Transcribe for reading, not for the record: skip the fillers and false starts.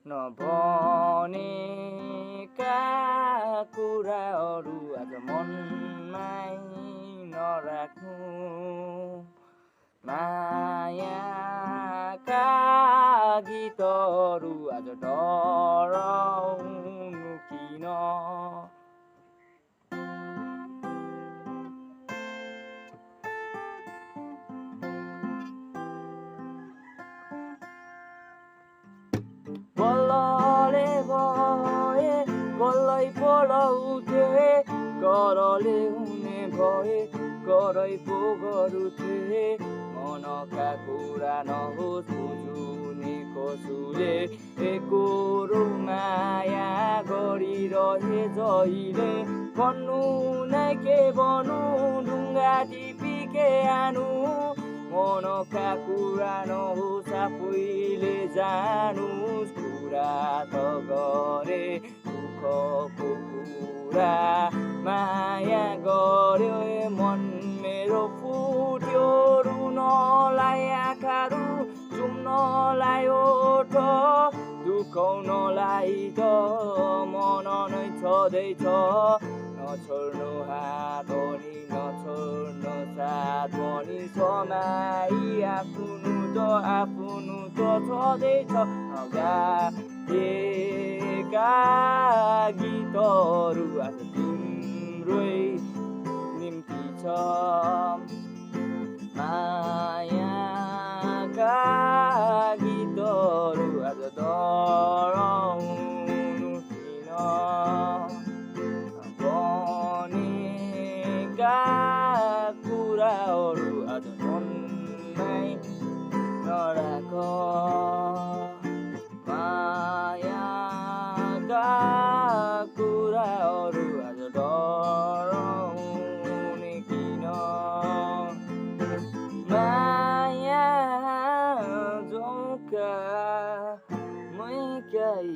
नभनेका कुराहरू आज मनमै नराख्नु मायाका गीतहरू आज डराउनु किन बल्लले भए बल्लै पढाउँथे करले हुने भए करै पो गरुथे मनका कुरा नहोस् बुझुने कसुले एकोरो माया गरिरहे जहिले भन्नु नै के भन्नु ढुङ्गा टिपी के आनु मनका कुरा नहोस् आफैले जानुस् कुरा त गरे दुःखको कुरा माया गर्यो मन मेरो फुट्यो रुनलाई आँखाहरू चुम्नलाई ओठ दुखाउनलाई त मन नै छँदैछ नछोड्नु हात पनि नछोड्नु साथ पनि समाई आफ्नो त छँदैछ नगाएका गीतहरू आज तिम्रै निम्ति छ मायाका गीतहरू आज डराउनु किन भनेका कुराहरू आज मनमै नराख मायाका कुराहरू आज डराउने किन माया जोका मैकै